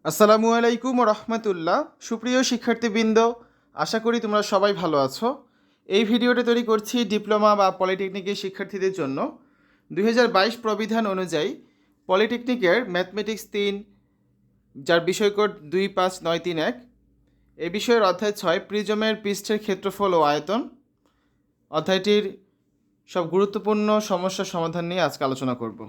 আসসালামু আলাইকুম রহমতুল্লাহ। সুপ্রিয় শিক্ষার্থীবৃন্দ, আশা করি তোমরা সবাই ভালো আছো। এই ভিডিওটা তৈরি করছি ডিপ্লোমা বা পলিটেকনিকের শিক্ষার্থীদের জন্য। 2022 প্রবিধান অনুযায়ী পলিটেকনিকের ম্যাথমেটিক্স 3, যার বিষয়কোড 25931, এই বিষয়ের অধ্যায় 6 প্রিজমের পৃষ্ঠের ক্ষেত্রফল ও আয়তন, অধ্যায়টির সব গুরুত্বপূর্ণ সমস্যার সমাধান নিয়ে আজকে আলোচনা করব।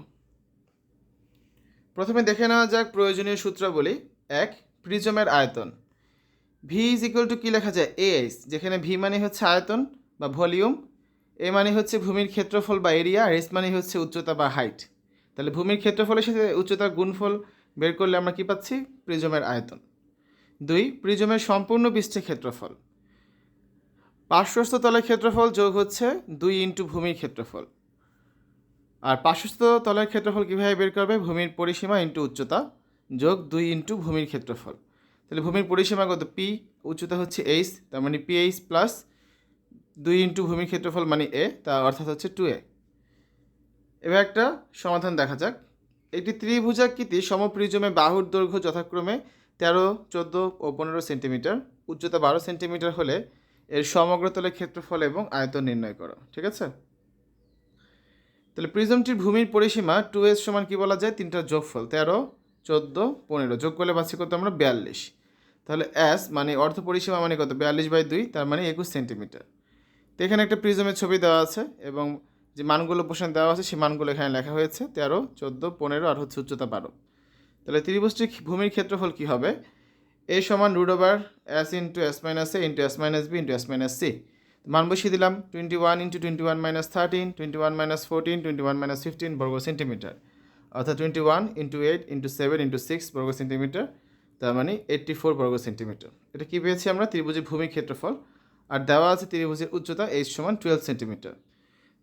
প্রথমে দেখে নেওয়া যাক প্রয়োজনীয় সূত্রাবলী। 1. প্রিজমের আয়তন। ভি ইজ ইকুয়াল টু কী লেখা যায়? এএস, যেখানে ভি মানে হচ্ছে আয়তন বা ভলিউম, এ মানে হচ্ছে ভূমির ক্ষেত্রফল বা এরিয়া, আর এস মানে হচ্ছে উচ্চতা বা হাইট। তাহলে ভূমির ক্ষেত্রফলের সাথে উচ্চতার গুণফল বের করলে আমরা কি পাচ্ছি? প্রিজমের আয়তন। 2. প্রিজমের সম্পূর্ণ পৃষ্ঠের ক্ষেত্রফল। পার্শ্বস্থ তলের ক্ষেত্রফল যোগ হচ্ছে 2 ইন্টু ভূমির ক্ষেত্রফল। আর পার্শ্বস্থ তলের ক্ষেত্রফল কীভাবে বের করবে? ভূমির পরিসীমা ইন্টু উচ্চতা যোগ 2 ইন্টু ভূমির ক্ষেত্রফল। তাহলে ভূমির পরিসীমা কত? পি, উচ্চতা হচ্ছে এইচ, তার মানে পি এইচ প্লাস 2 ইন্টু ভূমির ক্ষেত্রফল মানে এ, তার অর্থাৎ হচ্ছে 2a। এবার একটা সমাধান দেখা যাক। একটি ত্রিভুজাকৃতি সমপ্রিজমে বাহুর দৈর্ঘ্য যথাক্রমে 13, 14 ও 15 সেন্টিমিটার, উচ্চতা 12 সেন্টিমিটার হলে এর সমগ্র তলের ক্ষেত্রফল এবং আয়তন নির্ণয় করো। ঠিক আছে? তাহলে প্রিজমটির ভূমির পরিসীমা 2s সমান কী বলা যায়? তিনটার যোগফল 13, 14, 15, যোগ করলে পাচ্ছি কত আমরা? 42। তাহলে এস মানে অর্ধ পরিসীমা মানে কত? 42/2, তার মানে 21 সেন্টিমিটার। তো এখানে একটা প্রিজমের ছবি দেওয়া আছে এবং যে মানগুলো প্রশ্নে দেওয়া আছে সেই মানগুলো এখানে লেখা হয়েছে 13, 14, 15 আর হচ্ছে উচ্চতা 12। তাহলে ত্রিভুজটির ভূমির ক্ষেত্রফল কী হবে? এ সমান √s into S minus A into S minus B into S minus C. মান বসিয়ে দিলাম 21 ইন্টু 21 মাইনাস 13, 21 মাইনাস 14, 21 মাইনাস 15 বর্গ সেন্টিমিটার, অর্থাৎ 21 ইন্টু 8 ইন্টু 7 ইন্টু 6 বর্গ সেন্টিমিটার, তার মানে 84 বর্গ সেন্টিমিটার। এটা কী পেয়েছি আমরা? ত্রিভুজের ভূমির ক্ষেত্রফল। আর দেওয়া আছে ত্রিভুজের উচ্চতা এইচ সমান 12 সেন্টিমিটার।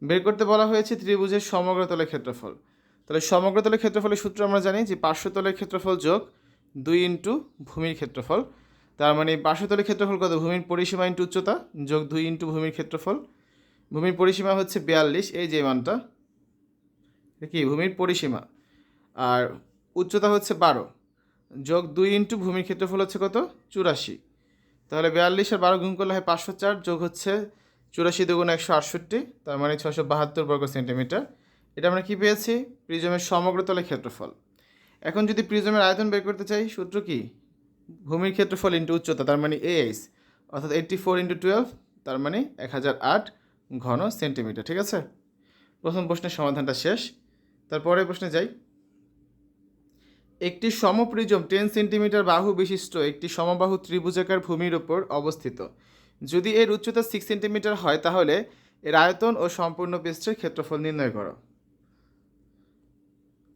বের করতে বলা হয়েছে ত্রিভুজের সমগ্র তলের ক্ষেত্রফল। তাহলে সমগ্র তলের ক্ষেত্রফলের সূত্র আমরা জানি যে পার্শ্বতলের ক্ষেত্রফল যোগ 2 ইন্টু ভূমির ক্ষেত্রফল। তার মানে পার্শ্বতলের ক্ষেত্রফল কত? ভূমির পরিসীমা ইন্টু উচ্চতা যোগ 2 ইন্টু ভূমির ক্ষেত্রফল। ভূমির পরিসীমা হচ্ছে 42, এই যে মানটা কি ভূমির পরিসীমা, আর উচ্চতা হচ্ছে 12, যোগ 2 ইন্টু ভূমির ক্ষেত্রফল হচ্ছে কত? 84। তাহলে 42 আর 12 গুণ করলে হয় 504, যোগ হচ্ছে 84 দুগুণ 168, তার মানে 672 বর্গ সেন্টিমিটার। এটা আমরা কি পেয়েছি? প্রিজমের সমগ্র তলের ক্ষেত্রফল। এখন যদি প্রিজমের আয়তন বের করতে চাই, সূত্র কি? ভূমির ক্ষেত্রফল ইন্টু উচ্চতা, তার মানে এএইচ, অর্থাৎ 84 ইন্টু 12, তার মানে 1008 ঘন সেন্টিমিটার। ঠিক আছে? প্রথম প্রশ্নের সমাধানটা শেষ। তারপরে প্রশ্নে যাই। একটি সমপ্রিজম 10 সেন্টিমিটার বাহু বিশিষ্ট একটি সমবাহু ত্রিভুজাকার ভূমির উপর অবস্থিত। যদি এর উচ্চতা 6 সেন্টিমিটার হয় তাহলে এর আয়তন ও সম্পূর্ণ পৃষ্ঠের ক্ষেত্রফল নির্ণয় করো।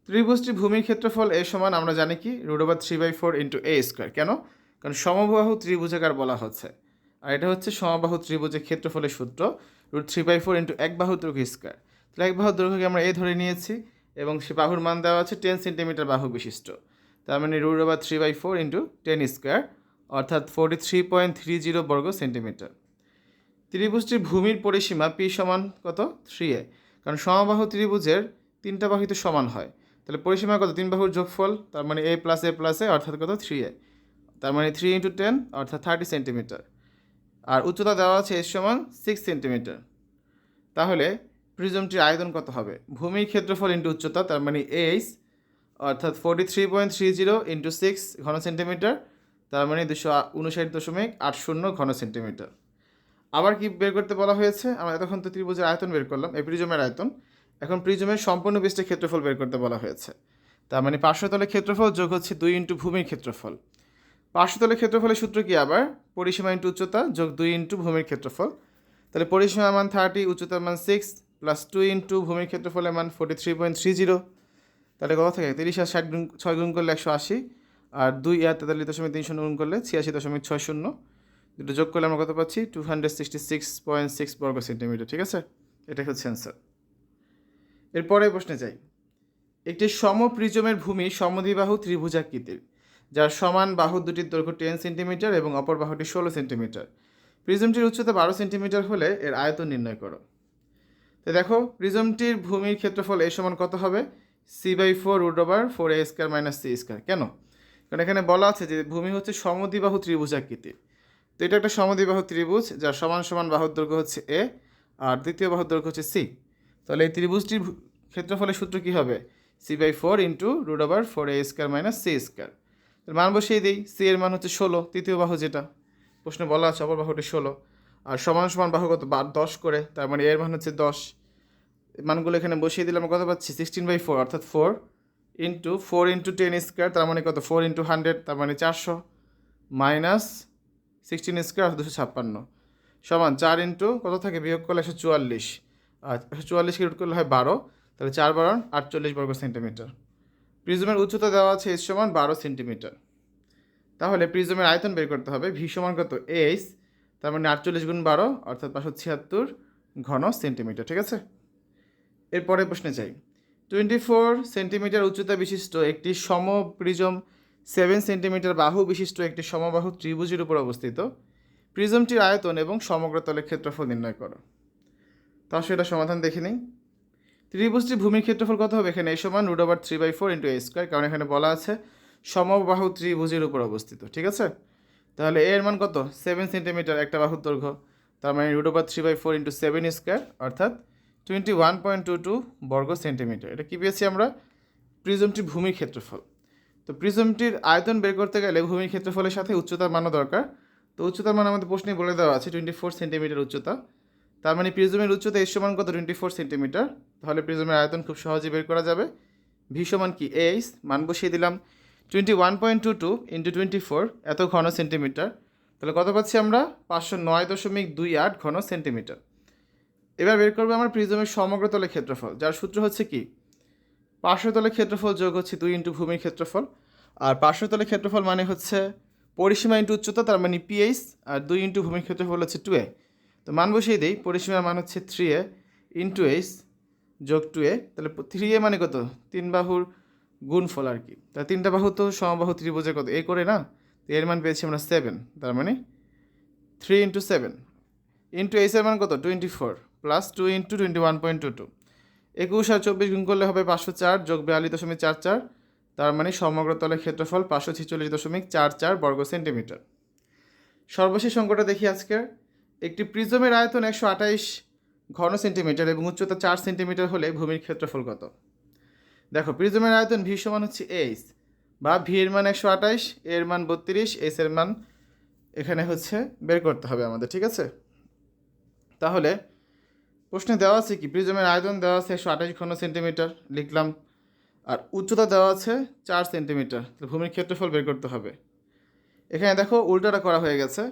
ত্রিভুজটির ভূমির ক্ষেত্রফল এ সমান আমরা জানি কি? √3/4 ইন্টু a স্কোয়ার। কেন? কারণ সমবাহু ত্রিভুজাকার বলা হচ্ছে, আর এটা হচ্ছে সমবাহু ত্রিভুজের ক্ষেত্রফলের সূত্র √3/4 ইন্টু এক বাহুর দৈর্ঘ্য স্কোয়ার। তাহলে এক বাহুর দৈর্ঘ্যকে আমরা এ ধরে নিয়েছি এবং সে বাহুর মান দেওয়া আছে 10 সেন্টিমিটার বাহু বিশিষ্ট, তার মানে √3/4 ইন্টু 10 স্কোয়ার, অর্থাৎ 43.30 বর্গ সেন্টিমিটার। ত্রিভুজটির ভূমির পরিসীমা পি সমান কত? 3a, কারণ সমবাহু ত্রিভুজের তিনটা বাহুই তো সমান হয়। তাহলে পরিসীমা কত? 3 বাহুর যোগফল, তার মানে a প্লাস এ প্লাস এ, অর্থাৎ কত? 3a, তার মানে 3 ইন্টু 10 অর্থাৎ 30 সেন্টিমিটার। আর উচ্চতা দেওয়া আছে এর সমান 6 সেন্টিমিটার। তাহলে প্রিজমটির আয়তন কত হবে? ভূমির ক্ষেত্রফল ইন্টু উচ্চতা, তার মানে এইচ, অর্থাৎ 43.30 ইন্টু 6 ঘন সেন্টিমিটার, তার মানে 259.80 ঘন সেন্টিমিটার। আবার কি বের করতে বলা হয়েছে? আমরা এতক্ষণ তো ত্রিভুজের আয়তন বের করলাম, এই প্রিজমের আয়তন। এখন প্রিজমের সম্পূর্ণ পৃষ্ঠের ক্ষেত্রফল বের করতে বলা হয়েছে। তার মানে পার্শ্বতলের ক্ষেত্রফল যোগ হচ্ছে 2 ইন্টু ভূমির ক্ষেত্রফল। পার্শ্বতলের ক্ষেত্রফলের সূত্র কি আবার? পরিসীমা ইন্টু উচ্চতা যোগ 2 ইন্টু ভূমির ক্ষেত্রফল। তাহলে পরিসীমার মান 30, উচ্চতার মান 6, প্লাস 2 ইন্টু ভূমির ক্ষেত্রফলের মান 43.30। তাহলে কত থাকে? 30 আর 60 গুণ 6 গুণ করলে 180, আর 2 আর 43.30 গুণ করলে 86.60। দুটো যোগ করলে আমরা কত পাচ্ছি? 266.6 বর্গ সেন্টিমিটার। ঠিক আছে? এটাই হচ্ছে অ্যান্সার। এরপরে প্রশ্নে যাই। একটি সমপ্রিজমের ভূমি সমদ্বিবাহু ত্রিভুজাকৃতির, যার সমান বাহু দুটির দৈর্ঘ্য 10 সেন্টিমিটার এবং অপর বাহুটি 16 সেন্টিমিটার। প্রিজমটির উচ্চতা 12 সেন্টিমিটার হলে এর আয়তন নির্ণয় করো। তো দেখো, প্রিজমটির ভূমির ক্ষেত্রফল এ সমান কত হবে? c/4 √4a² - c²। কেন? কারণ এখানে বলা আছে যে ভূমি হচ্ছে সমদ্বিবাহু ত্রিভুজ আকৃতির। তো এটা একটা সমদ্বিবাহু ত্রিভুজ যার সমান সমান বাহুর দৈর্ঘ্য হচ্ছে এ আর দ্বিতীয় বাহুর দৈর্ঘ্য হচ্ছে সি। তাহলে এই ত্রিভুজটির ক্ষেত্রফলের সূত্র কী হবে? c/4 into √4a² minus C square. মান বসিয়ে দিই। সি এর মান হচ্ছে 16, তৃতীয় বাহু যেটা প্রশ্নে বলা আছে অপর বাহুটি 16, আর সমান সমান বাহু কত 10 করে, তার মানে এর মান হচ্ছে 10। মানগুলো এখানে বসিয়ে দিলে আমরা কত পাচ্ছি? 16/4 অর্থাৎ 4 ইন্টু 4 ইন্টু 10² তার মানে কত? 4 ইন্টু 100 তার মানে 400 মাইনাস 16² 256 সমান 4 ইন্টু কত থাকে বিয়োগ করলে 144, আর 144কে রুট করলে হয় 12, তাহলে 4 12 48 বর্গ সেন্টিমিটার। প্রিজমের উচ্চতা দেওয়া আছে h সমান 12 সেন্টিমিটার। তাহলে প্রিজমের আয়তন বের করতে হবে। ভি সমান কত? এইচ, তার মানে 48 গুণ 12 অর্থাৎ 576 ঘন সেন্টিমিটার। ঠিক আছে, এরপরে প্রশ্নে চাই। 24 সেন্টিমিটার উচ্চতা বিশিষ্ট একটি সমপ্রিজম 7 সেন্টিমিটার বাহু বিশিষ্ট একটি সমবাহু ত্রিভুজের উপর অবস্থিত। প্রিজমটির আয়তন এবং সমগ্র তলের ক্ষেত্রফল নির্ণয় করো। তাহলে এটা সমাধান দেখে নিই। ত্রিভুজটির ভূমির ক্ষেত্রফল কত হবে? এখানে a সমান √3/4 ইন্টু a², কারণ এখানে বলা আছে সমবাহু ত্রিভুজের উপর অবস্থিত। ঠিক আছে, তাহলে এর মান কত? 7 সেন্টিমিটার একটা বাহুর দৈর্ঘ্য, তার মানে √3/4 ইন্টু 7² অর্থাৎ 21.22 বর্গ সেন্টিমিটার। এটা কী পেয়েছি আমরা? প্রিজমটির ভূমির ক্ষেত্রফল। তো প্রিজমটির আয়তন বের করতে গেলে ভূমির ক্ষেত্রফলের সাথে উচ্চতার মানও দরকার। তো উচ্চতার মান আমাদের প্রশ্নে বলে দেওয়া আছে 24 সেন্টিমিটার উচ্চতা, তার মানে প্রিজমের উচ্চতা এর সমান কত? 24 সেন্টিমিটার। তাহলে প্রিজমের আয়তন খুব সহজে বের করা যাবে। ভি সমান কি? এইচ, মান বসিয়ে দিলাম 21.22 ইন্টু 24 এত ঘন সেন্টিমিটার, তাহলে কত পাচ্ছি আমরা? 509.28 ঘন সেন্টিমিটার। এবার বের করবো আমার প্রিজমের সমগ্র তলের ক্ষেত্রফল, যার সূত্র হচ্ছে কি? পার্শ্বতলের ক্ষেত্রফল যোগ হচ্ছে 2 ইন্টু ভূমির ক্ষেত্রফল, আর পার্শ্বতলের ক্ষেত্রফল মানে হচ্ছে পরিসীমা ইন্টু উচ্চতা, তার মানে পিএইচ, আর 2 ইন্টু ভূমির ক্ষেত্রফল হচ্ছে 2a। তো মান বসিয়ে দিই। পরিসীমার মান হচ্ছে 3a ইন্টু এইচ যোগ 2a, তাহলে 3a মানে কত? 3 বাহুর গুণফল আর কি। তাহলে 3টা বাহু তো সমবাহু ত্রিভুজের কত? এ করে না, তো এর মান পেয়েছি আমরা 7, তার মানে 3 ইন্টু 7 ইন্টু এইচের মান কত? 24 প্লাস 2 ইন্টু 21.22, 21 আর 24 গুণ করলে হবে 504 যোগ 42.44, তার মানে সমগ্র তলের ক্ষেত্রফল 546.44 বর্গ সেন্টিমিটার। সর্বশেষ অঙ্কটা দেখি আজকের। একটি প্রিজমের আয়তন 128 ঘন সেন্টিমিটার এবং উচ্চতা 4 সেন্টিমিটার হলে ভূমির ক্ষেত্রফল কত? দেখো, প্রিজমের আয়তন ভি সমান হচ্ছে এইচ, বা ভি এর মান 128, এর মান 32, এইচ এর মান এখানে হচ্ছে বের করতে হবে আমাদের। ঠিক আছে, তাহলে প্রশ্নে দেওয়া আছে কি? প্রিজমের আয়তন দেওয়া আছে 128 ঘন সেন্টিমিটার, লিখলাম, আর উচ্চতা দেওয়া আছে 4 সেন্টিমিটার, তাহলে ভূমির ক্ষেত্রফল বের করতে হবে। এখানে দেখো উল্টাটা করা হয়ে গেছে,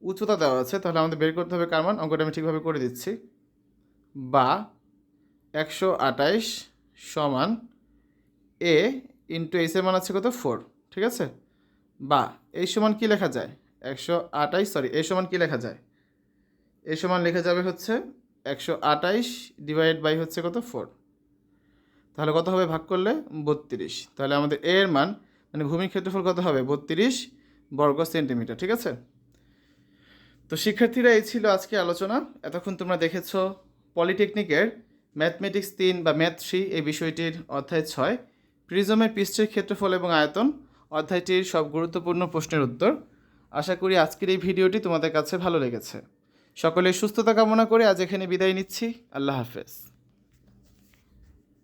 উচ্চতা দেওয়া আছে, তাহলে আমাদের বের করতে হবে কার মান? অঙ্কটা আমি ঠিকভাবে করে দিচ্ছি। বা 128 সমান এ ইন্টু এইচের মান আছে কত? 4। ঠিক আছে, বা এই সমান কি লেখা যায়? 128, এই সমান কি লেখা যায়? এই সমান লেখা যাবে হচ্ছে 128 ডিভাইড বাই হচ্ছে কত? 4। তাহলে কত হবে ভাগ করলে? 32। তাহলে আমাদের এর মান মানে ভূমির ক্ষেত্রফল কত হবে? 32 বর্গ সেন্টিমিটার। ঠিক আছে, তো শিক্ষার্থীরা এই ছিল আজকে আলোচনা। এতক্ষণ তোমরা দেখেছ পলিটেকনিকের ম্যাথমেটিক্স 3 বা ম্যাথ 3 এই বিষয়টির অধ্যায় 6 প্রিজমের পৃষ্ঠের ক্ষেত্রফল এবং আয়তন অধ্যায়টির সব গুরুত্বপূর্ণ প্রশ্নের উত্তর। আশা করি আজকের এই ভিডিওটি তোমাদের কাছে ভালো লেগেছে। সকলের সুস্থতা কামনা করে আজ এখানে বিদায় নিচ্ছি। আল্লাহ হাফেজ।